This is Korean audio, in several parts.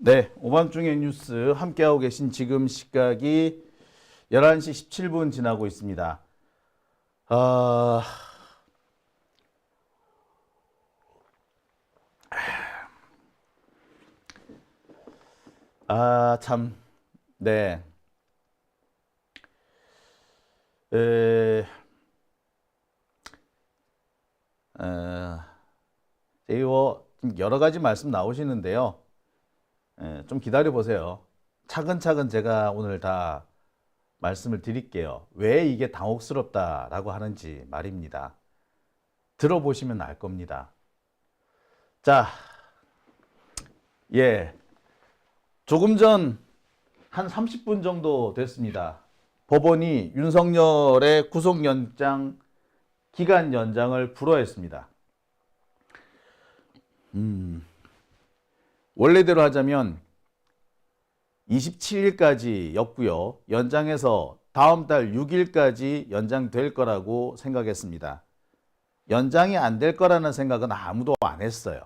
네, 오밤중의 뉴스 함께하고 계신 지금 시각이 11시 17분 지나고 있습니다. 아, 참, 네. 에, 이거 여러 가지 말씀 나오시는데요. 좀 기다려 보세요. 차근차근 제가 오늘 다 말씀을 드릴게요. 왜 이게 당혹스럽다라고 하는지 말입니다. 들어보시면 알 겁니다. 자, 조금 전 한 30분 정도 됐습니다. 법원이 윤석열의 구속영장 기간 연장을 불허했습니다. 원래대로 하자면 27일까지였고요. 연장해서 다음 달 6일까지 연장될 거라고 생각했습니다. 연장이 안 될 거라는 생각은 아무도 안 했어요.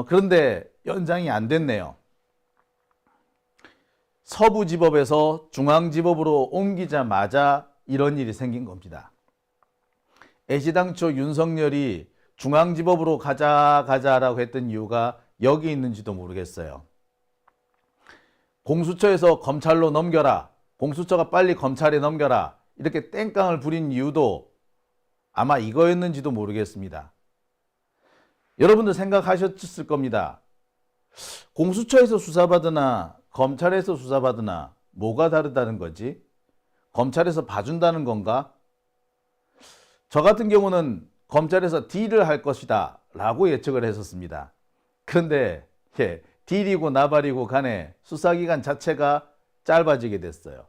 그런데 연장이 안 됐네요. 서부지법에서 중앙지법으로 옮기자마자 이런 일이 생긴 겁니다. 애시당초 윤석열이 중앙지법으로 가자라고 했던 이유가 여기 있는지도 모르겠어요. 공수처에서 검찰로 넘겨라, 공수처가 빨리 검찰에 넘겨라, 이렇게 땡깡을 부린 이유도 아마 이거였는지도 모르겠습니다. 여러분들 생각하셨을 겁니다. 공수처에서 수사받으나 검찰에서 수사받으나 뭐가 다르다는 거지? 검찰에서 봐준다는 건가? 저 같은 경우는 검찰에서 딜을 할 것이다 라고 예측을 했었습니다. 그런데 딜이고 나발이고 간에 수사기간 자체가 짧아지게 됐어요.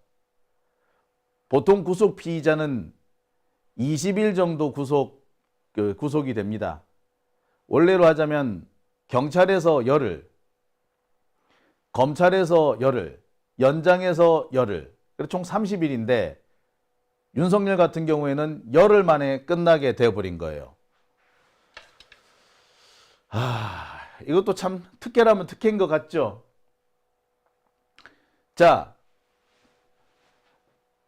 보통 구속 피의자는 20일 정도 구속이 됩니다. 원래로 하자면 경찰에서 열흘, 검찰에서 열흘, 연장해서 열흘, 총 30일인데 윤석열 같은 경우에는 열흘 만에 끝나게 되어버린 거예요. 이것도 참 특혜라면 특혜인 것 같죠? 자,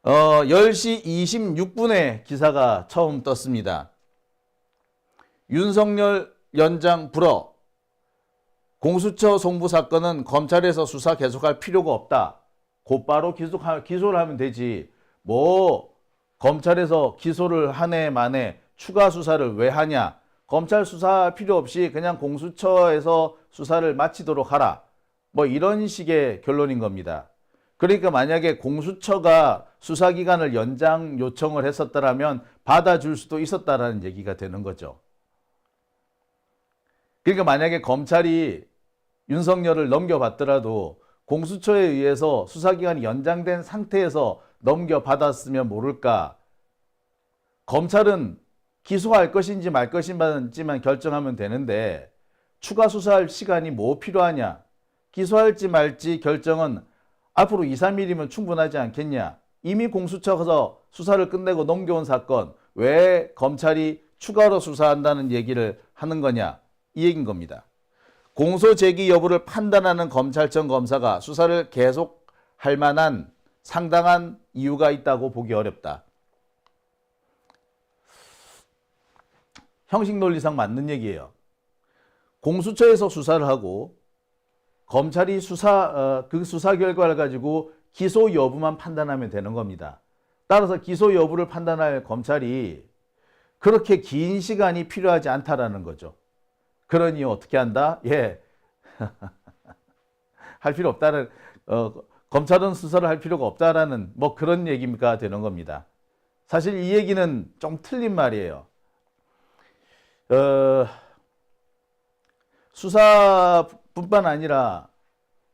10시 26분에 기사가 처음 떴습니다. 윤석열 연장 불허. 공수처 송부 사건은 검찰에서 수사 계속할 필요가 없다. 곧바로 기소를 하면 되지. 검찰에서 기소를 한 해 만에 추가 수사를 왜 하냐. 검찰 수사 필요 없이 그냥 공수처에서 수사를 마치도록 하라. 이런 식의 결론인 겁니다. 그러니까 만약에 공수처가 수사기간을 연장 요청을 했었더라면 받아줄 수도 있었다라는 얘기가 되는 거죠. 그러니까 만약에 검찰이 윤석열을 넘겨받더라도 공수처에 의해서 수사기간이 연장된 상태에서 넘겨받았으면 모를까. 검찰은 기소할 것인지 말 것인지만 결정하면 되는데 추가 수사할 시간이 뭐 필요하냐. 기소할지 말지 결정은 앞으로 2, 3일이면 충분하지 않겠냐. 이미 공수처에서 수사를 끝내고 넘겨온 사건 왜 검찰이 추가로 수사한다는 얘기를 하는 거냐. 이 얘기인 겁니다. 공소 제기 여부를 판단하는 검찰청 검사가 수사를 계속할 만한 상당한 이유가 있다고 보기 어렵다. 형식 논리상 맞는 얘기예요. 공수처에서 수사를 하고 검찰이 그 수사 결과를 가지고 기소 여부만 판단하면 되는 겁니다. 따라서 기소 여부를 판단할 검찰이 그렇게 긴 시간이 필요하지 않다라는 거죠. 그러니 어떻게 한다? 할 필요 없다는, 검찰은 수사를 할 필요가 없다라는 그런 얘기가 되는 겁니다. 사실 이 얘기는 좀 틀린 말이에요. 수사뿐만 아니라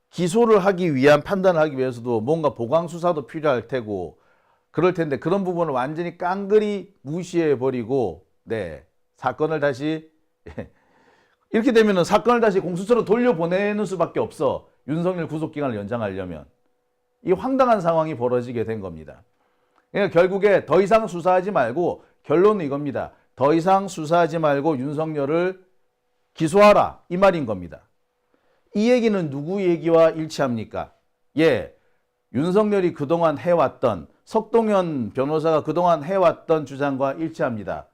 기소를 하기 위한 판단을 하기 위해서도 뭔가 보강 수사도 필요할 테고 그럴 텐데 그런 부분을 완전히 깡그리 무시해버리고 사건을 다시 이렇게 되면 사건을 다시 공수처로 돌려보내는 수밖에 없어. 윤석열 구속기간을 연장하려면. 이 황당한 상황이 벌어지게 된 겁니다. 그러니까 결국에 더 이상 수사하지 말고 결론은 이겁니다. 더 이상 수사하지 말고 윤석열을 기소하라 이 말인 겁니다. 이 얘기는 누구 얘기와 일치합니까? 예, 윤석열이 그동안 해왔던, 석동현 변호사가 그동안 해왔던 주장과 일치합니다.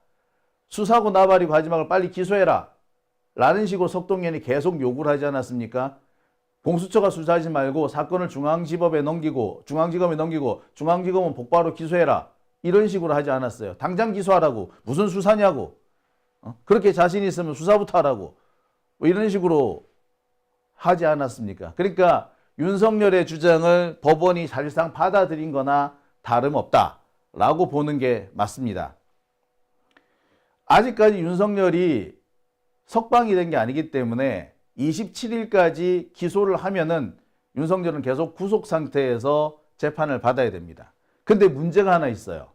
수사하고 나발이고 하지 말고 빨리 기소해라 라는 식으로 석동현이 계속 요구를 하지 않았습니까? 공수처가 수사하지 말고 사건을 중앙지법에 넘기고 중앙지검은 곧바로 기소해라 이런 식으로 하지 않았어요. 당장 기소하라고. 무슨 수사냐고. 그렇게 자신 있으면 수사부터 하라고. 뭐 이런 식으로 하지 않았습니까? 그러니까 윤석열의 주장을 법원이 사실상 받아들인 거나 다름없다라고 보는 게 맞습니다. 아직까지 윤석열이 석방이 된 게 아니기 때문에 27일까지 기소를 하면은 윤석열은 계속 구속 상태에서 재판을 받아야 됩니다. 근데 문제가 하나 있어요.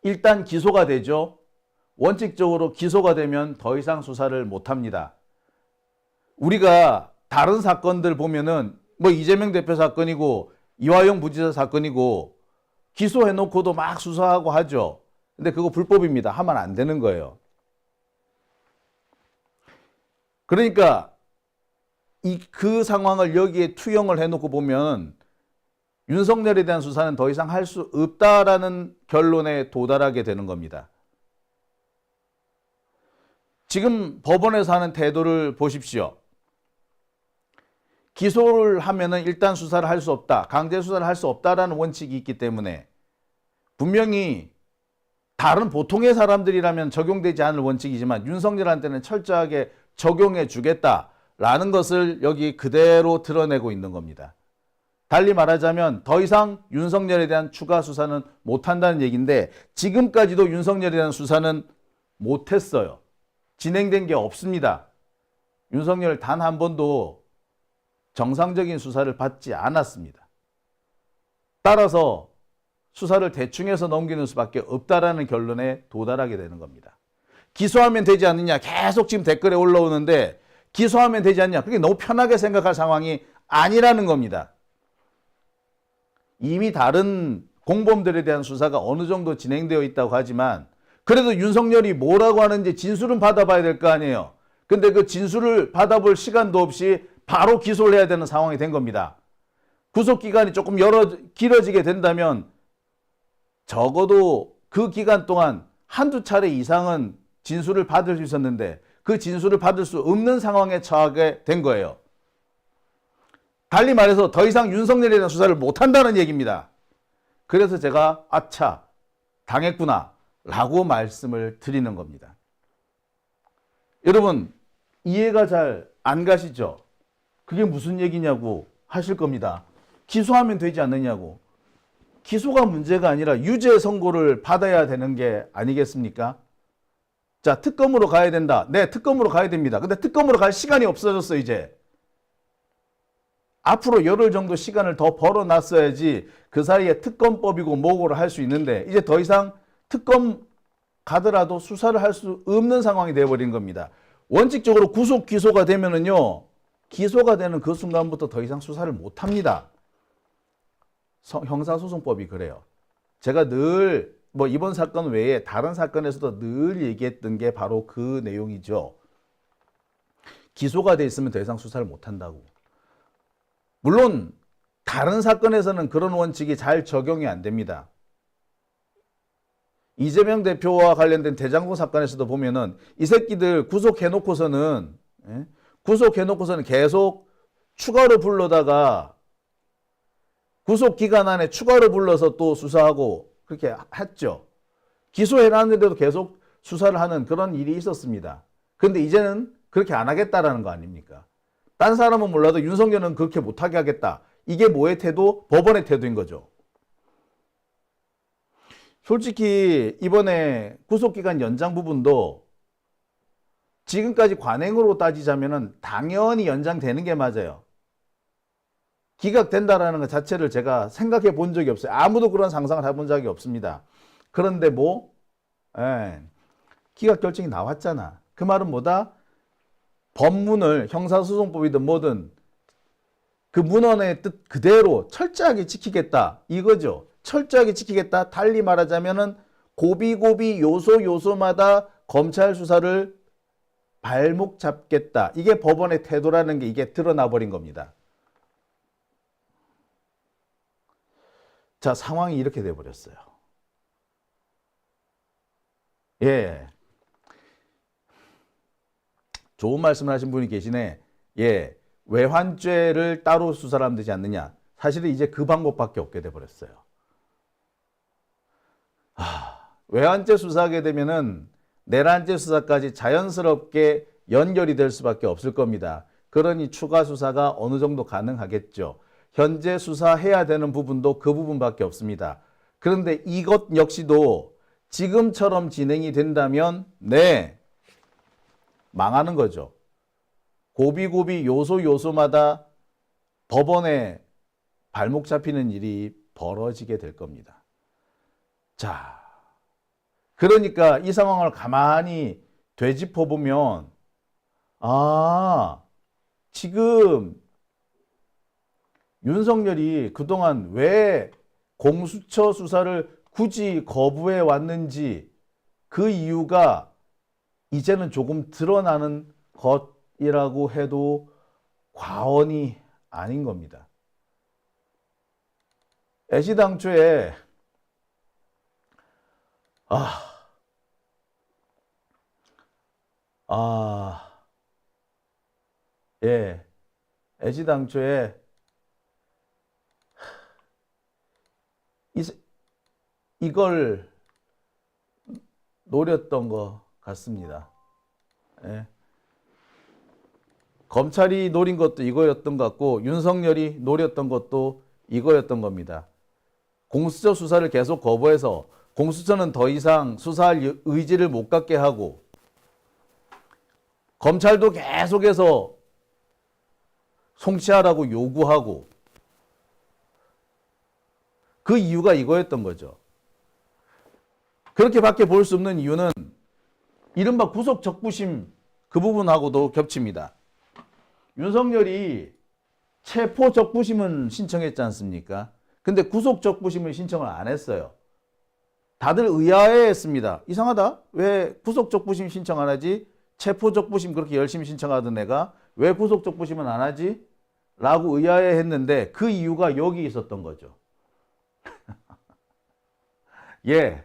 일단 기소가 되죠. 원칙적으로 기소가 되면 더 이상 수사를 못 합니다. 우리가 다른 사건들 보면은 뭐 이재명 대표 사건이고 이화영 부지사 사건이고 기소해놓고도 막 수사하고 하죠. 근데 그거 불법입니다. 하면 안 되는 거예요. 그러니까 그 상황을 여기에 투영을 해놓고 보면 윤석열에 대한 수사는 더 이상 할 수 없다라는 결론에 도달하게 되는 겁니다. 지금 법원에서 하는 태도를 보십시오. 기소를 하면은 일단 수사를 할 수 없다. 강제 수사를 할 수 없다라는 원칙이 있기 때문에 분명히 다른 보통의 사람들이라면 적용되지 않을 원칙이지만 윤석열한테는 철저하게 적용해 주겠다라는 것을 여기 그대로 드러내고 있는 겁니다. 달리 말하자면 더 이상 윤석열에 대한 추가 수사는 못한다는 얘기인데 지금까지도 윤석열에 대한 수사는 못했어요. 진행된 게 없습니다. 윤석열 단 한 번도 정상적인 수사를 받지 않았습니다. 따라서 수사를 대충 해서 넘기는 수밖에 없다라는 결론에 도달하게 되는 겁니다. 기소하면 되지 않느냐 계속 지금 댓글에 올라오는데 기소하면 되지 않냐 그게 너무 편하게 생각할 상황이 아니라는 겁니다. 이미 다른 공범들에 대한 수사가 어느 정도 진행되어 있다고 하지만 그래도 윤석열이 뭐라고 하는지 진술은 받아봐야 될 거 아니에요. 근데 그 진술을 받아볼 시간도 없이 바로 기소를 해야 되는 상황이 된 겁니다. 구속기간이 조금 길어지게 된다면 적어도 그 기간 동안 한두 차례 이상은 진술을 받을 수 있었는데 그 진술을 받을 수 없는 상황에 처하게 된 거예요. 달리 말해서 더 이상 윤석열에 대한 수사를 못한다는 얘기입니다. 그래서 제가 아차 당했구나 라고 말씀을 드리는 겁니다. 여러분 이해가 잘 안 가시죠? 그게 무슨 얘기냐고 하실 겁니다. 기소하면 되지 않느냐고. 기소가 문제가 아니라 유죄 선고를 받아야 되는 게 아니겠습니까? 자, 특검으로 가야 된다. 네, 특검으로 가야 됩니다. 근데 특검으로 갈 시간이 없어졌어 이제. 앞으로 열흘 정도 시간을 더 벌어놨어야지 그 사이에 특검법이고 뭐고를 할 수 있는데 이제 더 이상 특검 가더라도 수사를 할 수 없는 상황이 되어버린 겁니다. 원칙적으로 구속 기소가 되면은요. 기소가 되는 그 순간부터 더 이상 수사를 못합니다. 형사소송법이 그래요. 제가 늘 뭐 이번 사건 외에 다른 사건에서도 늘 얘기했던 게 바로 그 내용이죠. 기소가 돼 있으면 더 이상 수사를 못한다고. 물론 다른 사건에서는 그런 원칙이 잘 적용이 안 됩니다. 이재명 대표와 관련된 대장동 사건에서도 보면은 이 새끼들 구속해놓고서는 계속 추가로 불러다가 구속 기간 안에 추가로 불러서 또 수사하고 그렇게 했죠. 기소해놨는데도 계속 수사를 하는 그런 일이 있었습니다. 그런데 이제는 그렇게 안 하겠다라는 거 아닙니까? 딴 사람은 몰라도 윤석열은 그렇게 못하게 하겠다. 이게 뭐의 태도? 법원의 태도인 거죠. 솔직히 이번에 구속기간 연장 부분도 지금까지 관행으로 따지자면 당연히 연장되는 게 맞아요. 기각된다라는 것 자체를 제가 생각해 본 적이 없어요. 아무도 그런 상상을 해본 적이 없습니다. 그런데 기각 결정이 나왔잖아. 그 말은 뭐다? 법문을 형사소송법이든 뭐든 그 문헌의 뜻 그대로 철저하게 지키겠다 이거죠. 철저하게 지키겠다. 달리 말하자면은 고비고비 요소마다 검찰 수사를 발목 잡겠다. 이게 법원의 태도라는 게 이게 드러나 버린 겁니다. 자, 상황이 이렇게 돼 버렸어요. 예. 좋은 말씀을 하신 분이 계시네. 예. 외환죄를 따로 수사를 하면 되지 않느냐. 사실은 이제 그 방법밖에 없게 돼 버렸어요. 외환죄 수사하게 되면은 내란죄 수사까지 자연스럽게 연결이 될 수밖에 없을 겁니다. 그러니 추가 수사가 어느 정도 가능하겠죠. 현재 수사해야 되는 부분도 그 부분밖에 없습니다. 그런데 이것 역시도 지금처럼 진행이 된다면 네, 망하는 거죠. 고비고비 요소마다 법원에 발목 잡히는 일이 벌어지게 될 겁니다. 자, 그러니까 이 상황을 가만히 되짚어 보면 지금 윤석열이 그동안 왜 공수처 수사를 굳이 거부해 왔는지 그 이유가 이제는 조금 드러나는 것이라고 해도 과언이 아닌 겁니다. 애시당초에 애시당초에 이걸 노렸던 것 같습니다. 예. 검찰이 노린 것도 이거였던 것 같고 윤석열이 노렸던 것도 이거였던 겁니다. 공수처 수사를 계속 거부해서 공수처는 더 이상 수사할 의지를 못 갖게 하고 검찰도 계속해서 송치하라고 요구하고 그 이유가 이거였던 거죠. 그렇게밖에 볼 수 없는 이유는 이른바 구속적부심 그 부분하고도 겹칩니다. 윤석열이 체포적부심은 신청했지 않습니까? 근데 구속적부심을 신청을 안 했어요. 다들 의아해했습니다. 이상하다. 왜 구속적부심 신청 안 하지? 체포적부심 그렇게 열심히 신청하던 애가 왜 구속적부심은 안 하지? 라고 의아해했는데 그 이유가 여기 있었던 거죠. 예.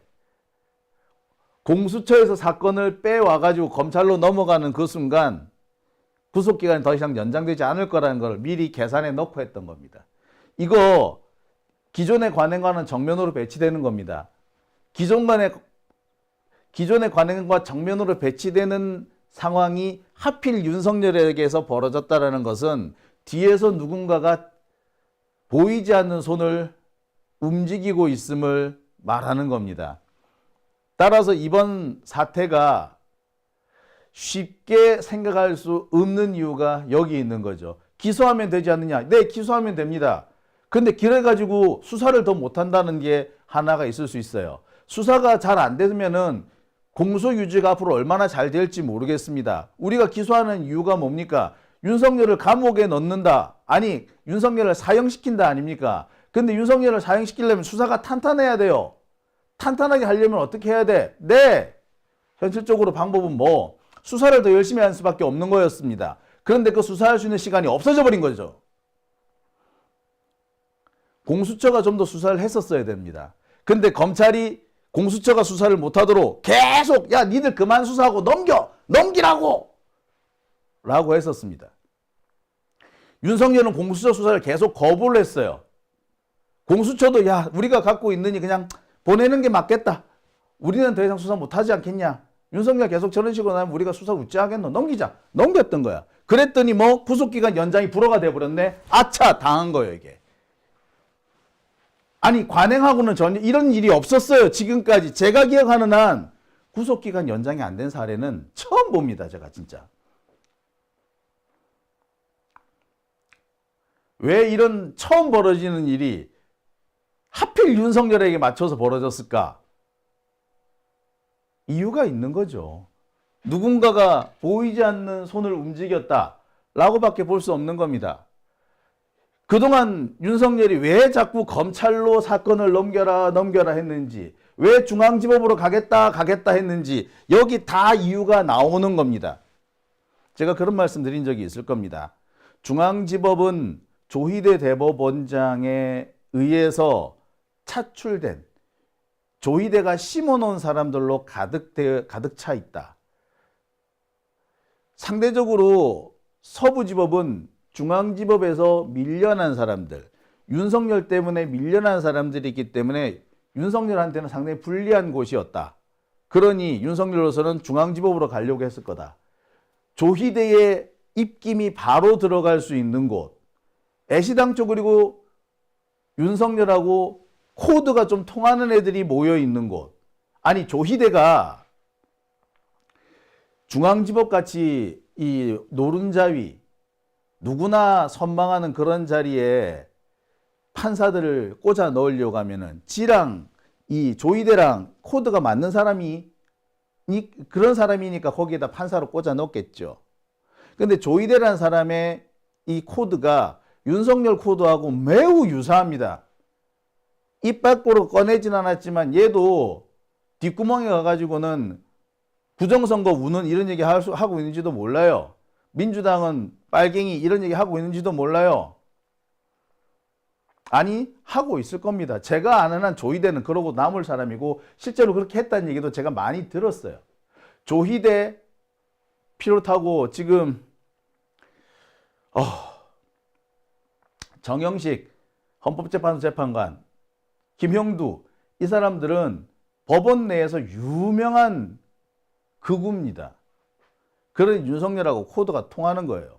공수처에서 사건을 빼와가지고 검찰로 넘어가는 그 순간 구속기간이 더 이상 연장되지 않을 거라는 걸 미리 계산해 놓고 했던 겁니다. 이거 기존의 관행과는 정면으로 배치되는 겁니다. 기존의 관행과 정면으로 배치되는 상황이 하필 윤석열에게서 벌어졌다는 것은 뒤에서 누군가가 보이지 않는 손을 움직이고 있음을 말하는 겁니다. 따라서 이번 사태가 쉽게 생각할 수 없는 이유가 여기 있는 거죠. 기소하면 되지 않느냐? 네, 기소하면 됩니다. 근데 그래가지고 수사를 더 못한다는 게 하나가 있을 수 있어요. 수사가 잘 안 되면은 공소유지가 앞으로 얼마나 잘 될지 모르겠습니다. 우리가 기소하는 이유가 뭡니까? 윤석열을 감옥에 넣는다. 아니, 윤석열을 사형시킨다 아닙니까? 근데 윤석열을 사형시키려면 수사가 탄탄해야 돼요. 탄탄하게 하려면 어떻게 해야 돼? 네! 현실적으로 방법은 뭐? 수사를 더 열심히 할 수밖에 없는 거였습니다. 그런데 그 수사할 수 있는 시간이 없어져 버린 거죠. 공수처가 좀 더 수사를 했었어야 됩니다. 근데 검찰이 공수처가 수사를 못하도록 계속 야 니들 그만 수사하고 넘기라고 라고 했었습니다. 윤석열은 공수처 수사를 계속 거부를 했어요. 공수처도 야 우리가 갖고 있느니 그냥 보내는 게 맞겠다. 우리는 더 이상 수사 못하지 않겠냐. 윤석열 계속 저런 식으로 나면 우리가 수사 어찌 하겠노. 넘겼던 거야. 그랬더니 뭐 구속기간 연장이 불허가 돼버렸네. 아차 당한 거예요 이게. 아니 관행하고는 전혀 이런 일이 없었어요. 지금까지 제가 기억하는 한 구속기간 연장이 안 된 사례는 처음 봅니다. 제가 진짜. 왜 이런 처음 벌어지는 일이 하필 윤석열에게 맞춰서 벌어졌을까? 이유가 있는 거죠. 누군가가 보이지 않는 손을 움직였다 라고밖에 볼 수 없는 겁니다. 그동안 윤석열이 왜 자꾸 검찰로 사건을 넘겨라 했는지, 왜 중앙지법으로 가겠다 했는지 여기 다 이유가 나오는 겁니다. 제가 그런 말씀 드린 적이 있을 겁니다. 중앙지법은 조희대 대법원장에 의해서 차출된, 조희대가 심어놓은 사람들로 가득 차 있다. 상대적으로 서부지법은 중앙지법에서 밀려난 사람들, 윤석열 때문에 밀려난 사람들이 있기 때문에 윤석열한테는 상당히 불리한 곳이었다. 그러니 윤석열로서는 중앙지법으로 가려고 했을 거다. 조희대의 입김이 바로 들어갈 수 있는 곳, 애시당초 그리고 윤석열하고 코드가 좀 통하는 애들이 모여 있는 곳. 아니, 조희대가 중앙지법 같이 이 노른자위, 누구나 선망하는 그런 자리에 판사들을 꽂아 넣으려고 하면은 지랑 이 조희대랑 코드가 맞는 사람이 그런 사람이니까 거기에다 판사로 꽂아 넣겠죠. 근데 조희대라는 사람의 이 코드가 윤석열 코드하고 매우 유사합니다. 입 밖으로 꺼내진 않았지만 얘도 뒷구멍에 가가지고는 부정선거 우는 이런 얘기 하고 있는지도 몰라요. 민주당은 빨갱이 이런 얘기 하고 있는지도 몰라요. 아니, 하고 있을 겁니다. 제가 아는 한 조희대는 그러고 남을 사람이고 실제로 그렇게 했다는 얘기도 제가 많이 들었어요. 조희대 비롯하고 지금 정영식 헌법재판소 재판관, 김형두, 이 사람들은 법원 내에서 유명한 극우입니다. 그런 윤석열하고 코드가 통하는 거예요.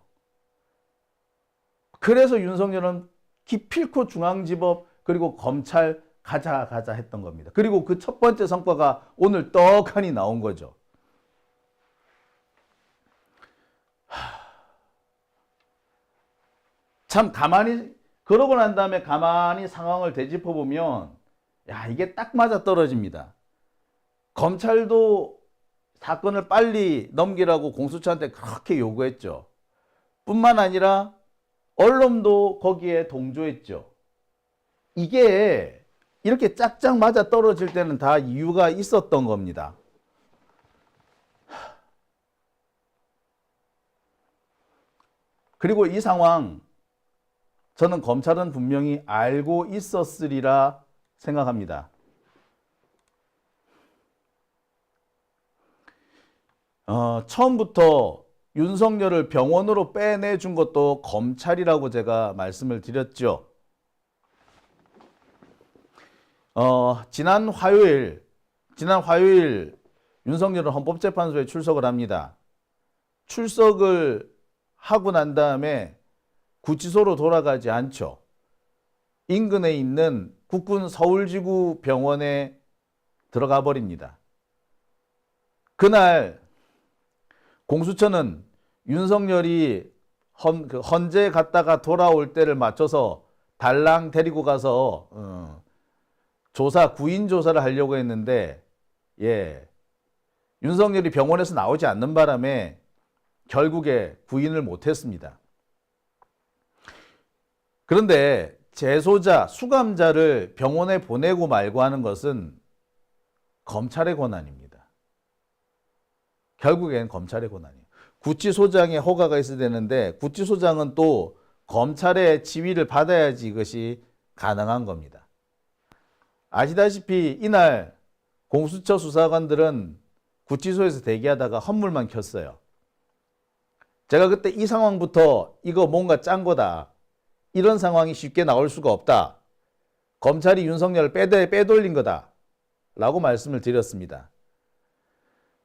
그래서 윤석열은 기필코 중앙지법 그리고 검찰 가자 했던 겁니다. 그리고 그 첫 번째 성과가 오늘 떡하니 나온 거죠. 참 가만히 그러고 난 다음에 가만히 상황을 되짚어 보면 야, 이게 딱 맞아 떨어집니다. 검찰도 사건을 빨리 넘기라고 공수처한테 그렇게 요구했죠. 뿐만 아니라 언론도 거기에 동조했죠. 이게 이렇게 짝짝 맞아 떨어질 때는 다 이유가 있었던 겁니다. 그리고 이 상황 저는 검찰은 분명히 알고 있었으리라 생각합니다. 처음부터 윤석열을 병원으로 빼내준 것도 검찰이라고 제가 말씀을 드렸죠. 지난 화요일 윤석열은 헌법재판소에 출석을 합니다. 출석을 하고 난 다음에 구치소로 돌아가지 않죠. 인근에 있는 국군 서울지구 병원에 들어가 버립니다. 그날 공수처는 윤석열이 헌재 갔다가 돌아올 때를 맞춰서 달랑 데리고 가서 구인 조사를 하려고 했는데 윤석열이 병원에서 나오지 않는 바람에 결국에 구인을 못했습니다. 그런데 재소자, 수감자를 병원에 보내고 말고 하는 것은 검찰의 권한입니다. 결국엔 검찰의 권한이에요. 구치소장의 허가가 있어야 되는데 구치소장은 또 검찰의 지위를 받아야지 이것이 가능한 겁니다. 아시다시피 이날 공수처 수사관들은 구치소에서 대기하다가 헌물만 켰어요. 제가 그때 이 상황부터 이거 뭔가 짠 거다. 이런 상황이 쉽게 나올 수가 없다. 검찰이 윤석열을 빼돌린 거다. 라고 말씀을 드렸습니다.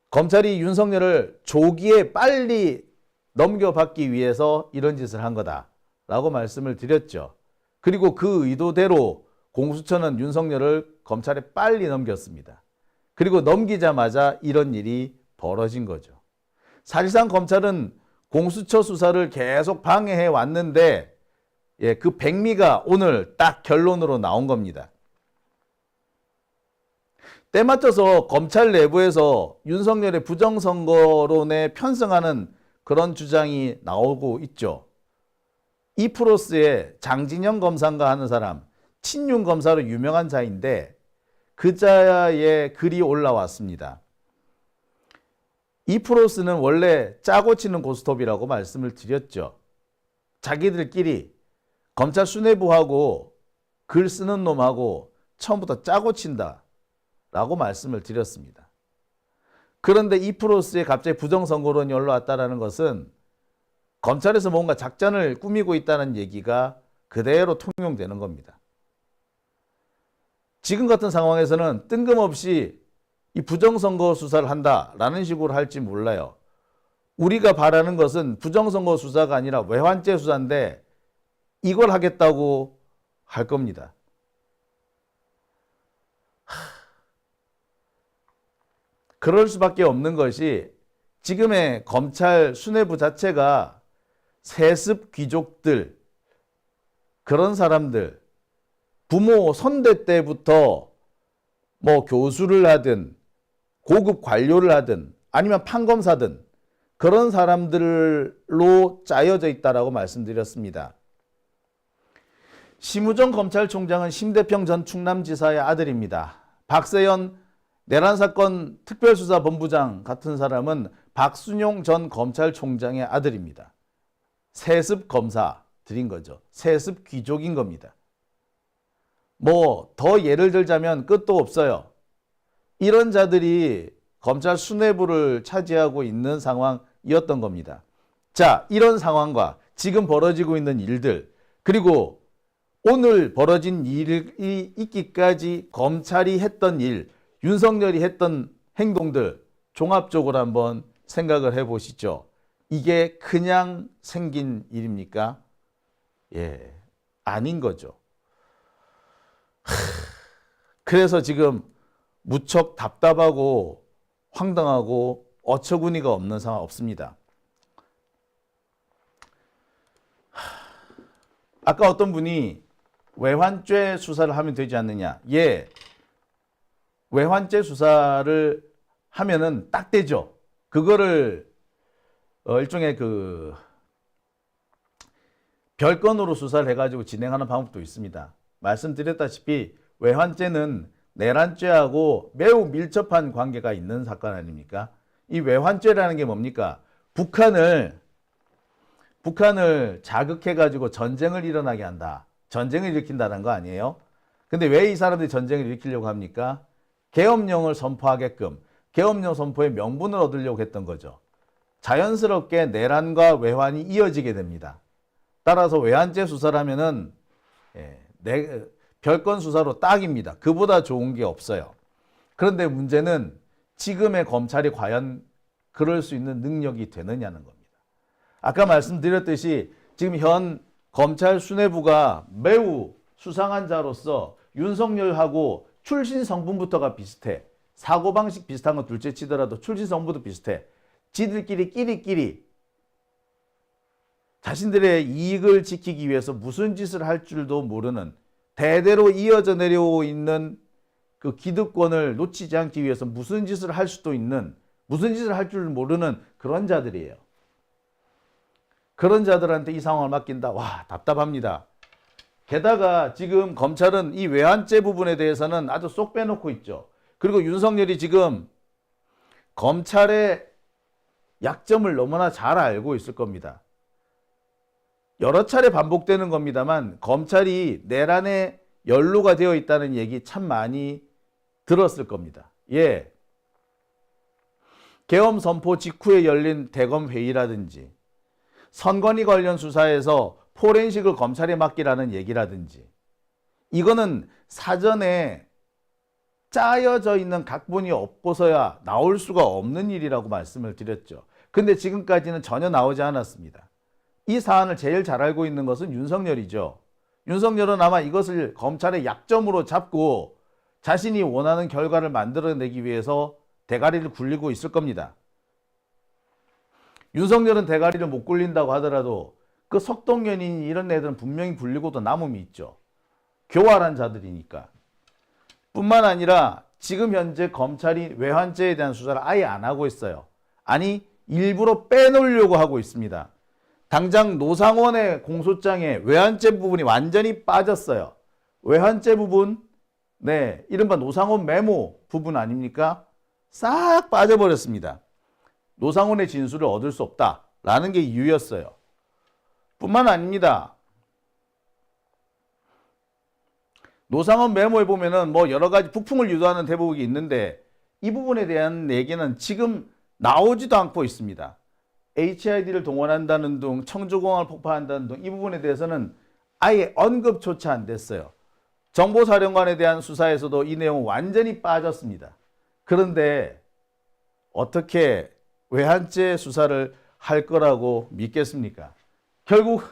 검찰이 윤석열을 조기에 빨리 넘겨받기 위해서 이런 짓을 한 거다. 라고 말씀을 드렸죠. 그리고 그 의도대로 공수처는 윤석열을 검찰에 빨리 넘겼습니다. 그리고 넘기자마자 이런 일이 벌어진 거죠. 사실상 검찰은 공수처 수사를 계속 방해해 왔는데 그 백미가 오늘 딱 결론으로 나온 겁니다. 때 맞춰서 검찰 내부에서 윤석열의 부정선거론에 편승하는 그런 주장이 나오고 있죠. 이프로스의 장진영 검사인가 하는 사람, 친윤 검사로 유명한 자인데, 그 자의 글이 올라왔습니다. 이 프로스는 원래 짜고 치는 고스톱이라고 말씀을 드렸죠. 자기들끼리 검찰 수뇌부하고 글 쓰는 놈하고 처음부터 짜고 친다 라고 말씀을 드렸습니다. 그런데 이 프로스에 갑자기 부정선거론이 올라왔다는 것은 검찰에서 뭔가 작전을 꾸미고 있다는 얘기가 그대로 통용되는 겁니다. 지금 같은 상황에서는 뜬금없이 이 부정선거 수사를 한다라는 식으로 할지 몰라요. 우리가 바라는 것은 부정선거 수사가 아니라 외환죄 수사인데 이걸 하겠다고 할 겁니다. 그럴 수밖에 없는 것이 지금의 검찰 수뇌부 자체가 세습 귀족들, 그런 사람들, 부모 선대 때부터 뭐 교수를 하든 고급 관료를 하든 아니면 판검사든 그런 사람들로 짜여져 있다라고 말씀드렸습니다. 심우정 검찰총장은 심대평 전 충남지사의 아들입니다. 박세현 내란사건 특별수사본부장 같은 사람은 박순용 전 검찰총장의 아들입니다. 세습 검사들인 거죠. 세습 귀족인 겁니다. 뭐 더 예를 들자면 끝도 없어요. 이런 자들이 검찰 수뇌부를 차지하고 있는 상황이었던 겁니다. 자, 이런 상황과 지금 벌어지고 있는 일들, 그리고 오늘 벌어진 일이 있기까지 검찰이 했던 일, 윤석열이 했던 행동들 종합적으로 한번 생각을 해보시죠. 이게 그냥 생긴 일입니까? 예, 아닌 거죠. 그래서 지금 무척 답답하고 황당하고 어처구니가 없는 상황 없습니다. 아까 어떤 분이 외환죄 수사를 하면 되지 않느냐. 예, 외환죄 수사를 하면은 딱 되죠. 그거를 일종의 그 별건으로 수사를 해가지고 진행하는 방법도 있습니다. 말씀드렸다시피 외환죄는 내란죄하고 매우 밀접한 관계가 있는 사건 아닙니까? 이 외환죄라는 게 뭡니까? 북한을 자극해가지고 전쟁을 일어나게 한다. 전쟁을 일으킨다는 거 아니에요? 근데 왜 이 사람들이 전쟁을 일으키려고 합니까? 계엄령을 선포하게끔 계엄령 선포의 명분을 얻으려고 했던 거죠. 자연스럽게 내란과 외환이 이어지게 됩니다. 따라서 외환죄 수사를 하면은 별건 수사로 딱입니다. 그보다 좋은 게 없어요. 그런데 문제는 지금의 검찰이 과연 그럴 수 있는 능력이 되느냐는 겁니다. 아까 말씀드렸듯이 지금 현 검찰 수뇌부가 매우 수상한 자로서 윤석열하고 출신 성분부터가 비슷해. 사고방식 비슷한 건 둘째 치더라도 출신 성분도 비슷해. 지들끼리 끼리끼리 자신들의 이익을 지키기 위해서 무슨 짓을 할 줄도 모르는, 대대로 이어져 내려오고 있는 그 기득권을 놓치지 않기 위해서 무슨 짓을 할 수도 있는, 무슨 짓을 할 줄 모르는 그런 자들이에요. 그런 자들한테 이 상황을 맡긴다. 와, 답답합니다. 게다가 지금 검찰은 이 외환죄 부분에 대해서는 아주 쏙 빼놓고 있죠. 그리고 윤석열이 지금 검찰의 약점을 너무나 잘 알고 있을 겁니다. 여러 차례 반복되는 겁니다만 검찰이 내란에 연루가 되어 있다는 얘기 참 많이 들었을 겁니다. 예, 계엄 선포 직후에 열린 대검 회의라든지 선관위 관련 수사에서 포렌식을 검찰에 맡기라는 얘기라든지, 이거는 사전에 짜여져 있는 각본이 없고서야 나올 수가 없는 일이라고 말씀을 드렸죠. 근데 지금까지는 전혀 나오지 않았습니다. 이 사안을 제일 잘 알고 있는 것은 윤석열이죠. 윤석열은 아마 이것을 검찰의 약점으로 잡고 자신이 원하는 결과를 만들어내기 위해서 대가리를 굴리고 있을 겁니다. 윤석열은 대가리를 못 굴린다고 하더라도 그 석동연인 이런 애들은 분명히 굴리고도 남음이 있죠. 교활한 자들이니까. 뿐만 아니라 지금 현재 검찰이 외환죄에 대한 수사를 아예 안 하고 있어요. 아니, 일부러 빼놓으려고 하고 있습니다. 당장 노상원의 공소장에 외환죄 부분이 완전히 빠졌어요. 외환죄 부분, 네, 이른바 노상원 메모 부분 아닙니까? 싹 빠져버렸습니다. 노상원의 진술을 얻을 수 없다라는 게 이유였어요. 뿐만 아닙니다. 노상원 메모에 보면은 뭐 여러 가지 북풍을 유도하는 대목이 있는데 이 부분에 대한 얘기는 지금 나오지도 않고 있습니다. HID를 동원한다는 등 청주공항을 폭파한다는 등 이 부분에 대해서는 아예 언급조차 안 됐어요. 정보사령관에 대한 수사에서도 이 내용은 완전히 빠졌습니다. 그런데 어떻게 외환죄 수사를 할 거라고 믿겠습니까? 결국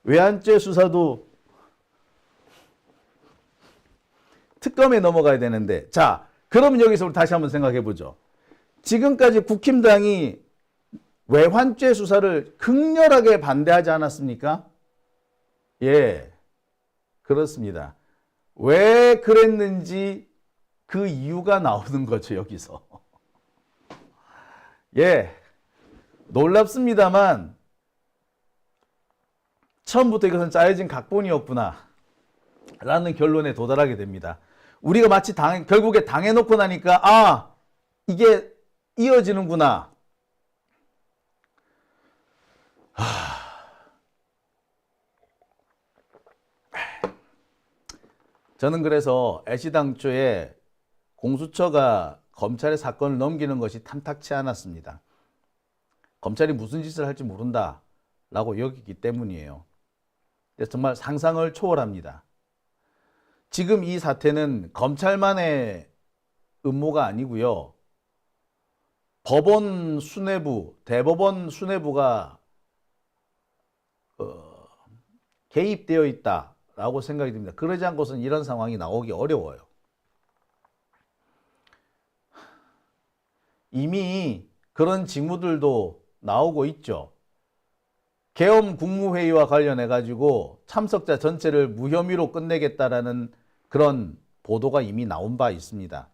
외환죄 수사도 특검에 넘어가야 되는데, 자, 그럼 여기서 우리 다시 한번 생각해 보죠. 지금까지 국힘당이 외환죄 수사를 극렬하게 반대하지 않았습니까? 예, 그렇습니다. 왜 그랬는지 그 이유가 나오는 거죠, 여기서. 예, 놀랍습니다만 처음부터 이것은 짜여진 각본이었구나 라는 결론에 도달하게 됩니다. 우리가 마치 결국에 당해놓고 나니까 아, 이게 이어지는구나. 저는 그래서 애시당초에 공수처가 검찰의 사건을 넘기는 것이 탐탁치 않았습니다. 검찰이 무슨 짓을 할지 모른다라고 여기기 때문이에요. 정말 상상을 초월합니다. 지금 이 사태는 검찰만의 음모가 아니고요. 법원 수뇌부, 대법원 수뇌부가 개입되어 있다라고 생각이 듭니다. 그러지 않고서는 이런 상황이 나오기 어려워요. 이미 그런 징후들도 나오고 있죠. 계엄 국무회의와 관련해 가지고 참석자 전체를 무혐의로 끝내겠다라는 그런 보도가 이미 나온 바 있습니다.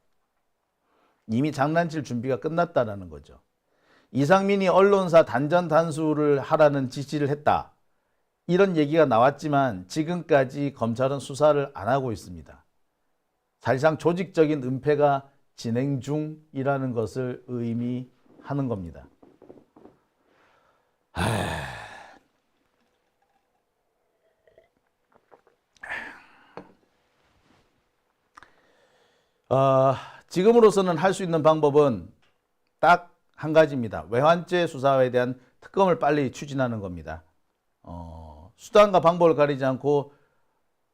이미 장난칠 준비가 끝났다라는 거죠. 이상민이 언론사 단전 단수를 하라는 지시를 했다. 이런 얘기가 나왔지만 지금까지 검찰은 수사를 안 하고 있습니다. 사실상 조직적인 은폐가 진행 중이라는 것을 의미하는 겁니다. 지금으로서는 할 수 있는 방법은 딱 한 가지입니다. 외환죄 수사에 대한 특검을 빨리 추진하는 겁니다. 수단과 방법을 가리지 않고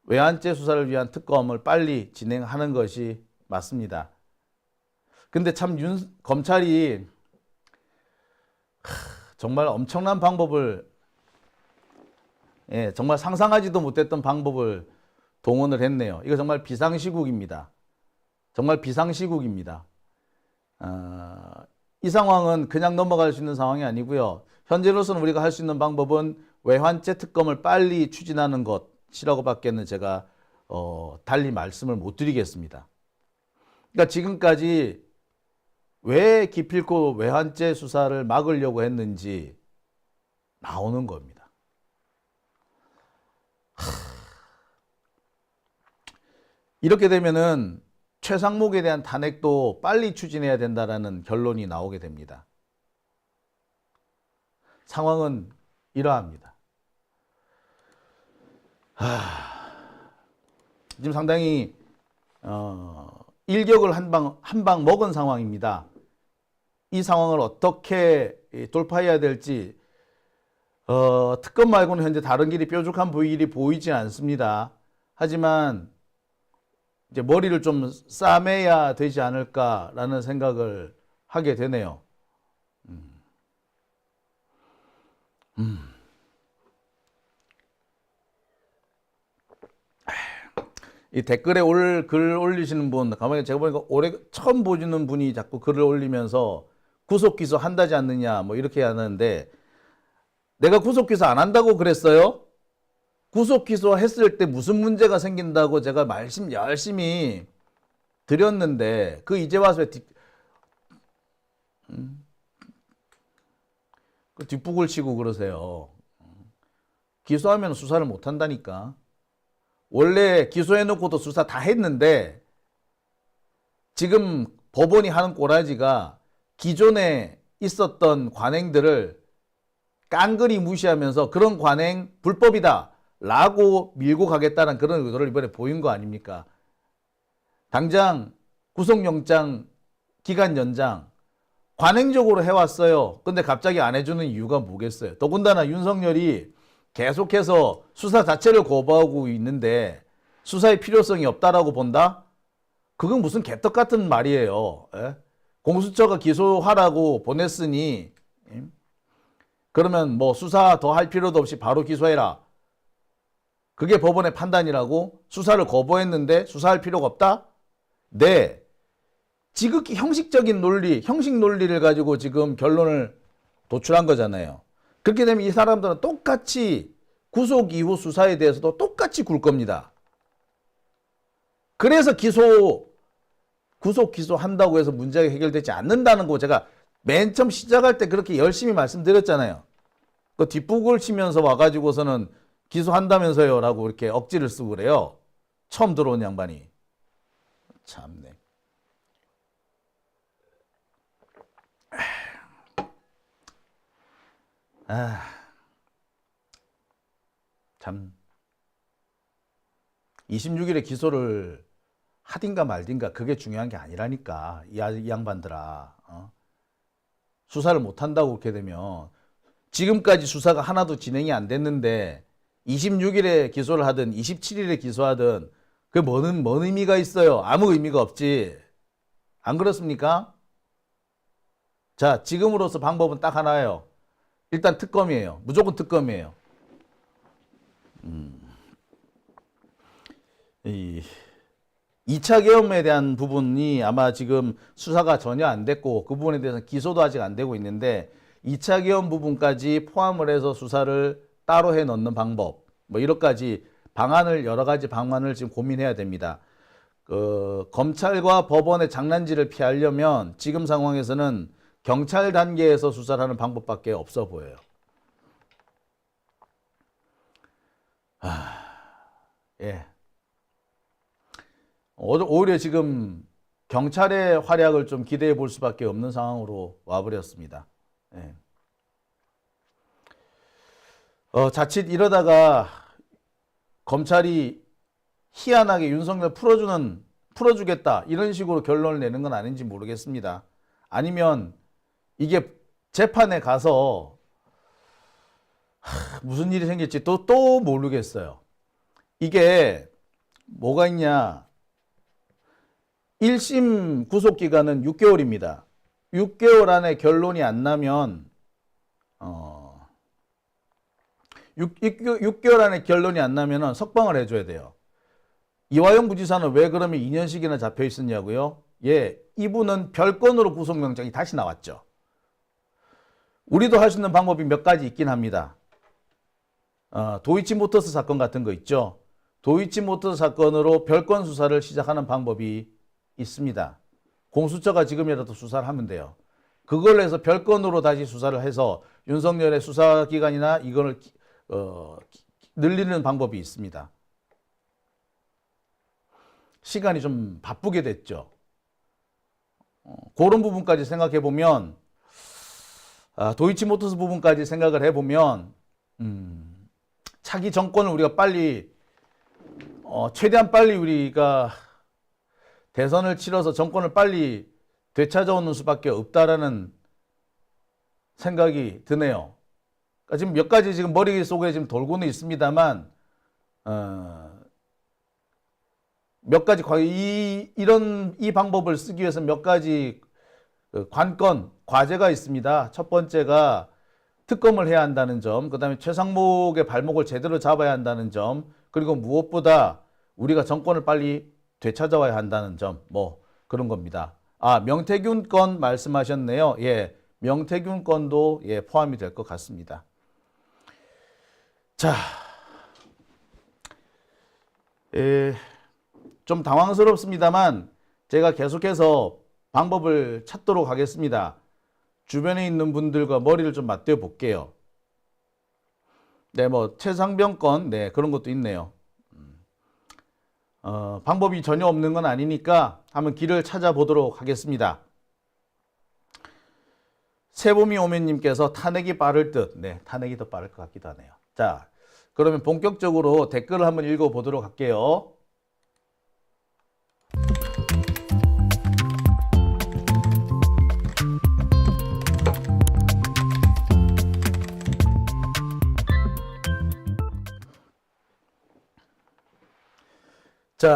외환죄 수사를 위한 특검을 빨리 진행하는 것이 맞습니다. 근데 참 검찰이 정말 엄청난 방법을, 정말 상상하지도 못했던 방법을 동원을 했네요. 이거 정말 비상시국입니다. 정말 비상시국입니다. 이 상황은 그냥 넘어갈 수 있는 상황이 아니고요. 현재로서는 우리가 할 수 있는 방법은 외환죄 특검을 빨리 추진하는 것이라고밖에는 제가 달리 말씀을 못 드리겠습니다. 그러니까 지금까지 왜 기필코 외환죄 수사를 막으려고 했는지 나오는 겁니다. 이렇게 되면은 최상목에 대한 탄핵도 빨리 추진해야 된다라는 결론이 나오게 됩니다. 상황은 이러합니다. 지금 상당히 일격을 한 방 먹은 상황입니다. 이 상황을 어떻게 돌파해야 될지 특검 말고는 현재 다른 길이 뾰족한 길이 보이지 않습니다. 하지만 이제 머리를 좀 싸매야 되지 않을까라는 생각을 하게 되네요. 이 댓글에 글 올리시는 분, 가만히 제가 보니까 올해 처음 보시는 분이 자꾸 글을 올리면서 구속 기소 한다지 않느냐 뭐 이렇게 하는데, 내가 구속 기소 안 한다고 그랬어요? 구속 기소했을 때 무슨 문제가 생긴다고 제가 말씀 열심히 드렸는데 그 이제 와서 뒷북을 치고 그러세요. 기소하면 수사를 못 한다니까. 원래 기소해놓고도 수사 다 했는데 지금 법원이 하는 꼬라지가 기존의 있었던 관행들을 깡그리 무시하면서 그런 관행 불법이다 라고 밀고 가겠다는 그런 의도를 이번에 보인 거 아닙니까? 당장 구속영장 기간 연장 관행적으로 해왔어요. 근데 갑자기 안 해주는 이유가 뭐겠어요? 더군다나 윤석열이 계속해서 수사 자체를 거부하고 있는데 수사의 필요성이 없다라고 본다? 그건 무슨 개떡 같은 말이에요. 에? 공수처가 기소하라고 보냈으니 그러면 뭐 수사 더 할 필요도 없이 바로 기소해라. 그게 법원의 판단이라고? 수사를 거부했는데 수사할 필요가 없다? 네. 지극히 형식적인 논리, 형식 논리를 가지고 지금 결론을 도출한 거잖아요. 그렇게 되면 이 사람들은 똑같이 구속 이후 수사에 대해서도 똑같이 굴 겁니다. 그래서 구속 기소한다고 해서 문제가 해결되지 않는다는 거 제가 맨 처음 시작할 때 그렇게 열심히 말씀드렸잖아요. 그 뒷북을 치면서 와가지고서는 기소한다면서요 라고 이렇게 억지를 쓰고 그래요. 처음 들어온 양반이. 참네. 참 26일에 기소를 하든가 말든가 그게 중요한 게 아니라니까 이 양반들아. 수사를 못한다고 그렇게 되면 지금까지 수사가 하나도 진행이 안 됐는데 26일에 기소를 하든 27일에 기소하든 그게 뭔 의미가 있어요? 아무 의미가 없지. 안 그렇습니까? 자, 지금으로서 방법은 딱 하나예요. 일단 특검이에요. 무조건 특검이에요. 이 2차 계엄에 대한 부분이 아마 지금 수사가 전혀 안 됐고 그 부분에 대해서 기소도 아직 안 되고 있는데 2차 계엄 부분까지 포함을 해서 수사를 따로 해 넣는 방법 뭐 이렇게까지 여러 가지 방안을 지금 고민해야 됩니다. 검찰과 법원의 장난질을 피하려면 지금 상황에서는 경찰 단계에서 수사를 하는 방법밖에 없어 보여요. 예. 오히려 지금 경찰의 활약을 좀 기대해 볼 수밖에 없는 상황으로 와버렸습니다. 예. 자칫 이러다가 검찰이 희한하게 윤석열 풀어주겠다 이런 식으로 결론을 내는 건 아닌지 모르겠습니다. 아니면 이게 재판에 가서 무슨 일이 생길지 또 모르겠어요. 이게 뭐가 있냐. 1심 구속기간은 6개월입니다. 6개월 안에 결론이 안 나면 6개월 안에 결론이 안 나면 석방을 해줘야 돼요. 이화영 부지사는 왜 그러면 2년씩이나 잡혀 있었냐고요? 예, 이분은 별건으로 구속영장이 다시 나왔죠. 우리도 할 수 있는 방법이 몇 가지 있긴 합니다. 도이치모터스 사건 같은 거 있죠. 도이치모터스 사건으로 별건 수사를 시작하는 방법이 있습니다. 공수처가 지금이라도 수사를 하면 돼요. 그걸 해서 별건으로 다시 수사를 해서 윤석열의 수사기간이나 이걸 늘리는 방법이 있습니다. 시간이 좀 바쁘게 됐죠. 그런 부분까지 생각해 보면 도이치모터스 부분까지 생각을 해보면 차기 정권을 우리가 빨리 최대한 빨리 우리가 대선을 치러서 정권을 빨리 되찾아오는 수밖에 없다라는 생각이 드네요. 그러니까 지금 몇 가지 지금 머릿속에 지금 돌고는 있습니다만 몇 가지 이 방법을 쓰기 위해서 몇 가지 과제가 있습니다. 첫 번째가 특검을 해야 한다는 점, 그 다음에 최상목의 발목을 제대로 잡아야 한다는 점, 그리고 무엇보다 우리가 정권을 빨리 되찾아와야 한다는 점, 뭐 그런 겁니다. 명태균 건 말씀하셨네요. 예, 명태균 건도 포함이 될 것 같습니다. 자, 좀 당황스럽습니다만 제가 계속해서 방법을 찾도록 하겠습니다. 주변에 있는 분들과 머리를 좀 맞대어 볼게요. 네, 뭐 최상병 건, 네, 그런 것도 있네요. 방법이 전혀 없는 건 아니니까 한번 길을 찾아보도록 하겠습니다. 세보미 오면님께서 탄핵이 빠를 듯. 네, 탄핵이 더 빠를 것 같기도 하네요. 자, 그러면 본격적으로 댓글을 한번 읽어보도록 할게요.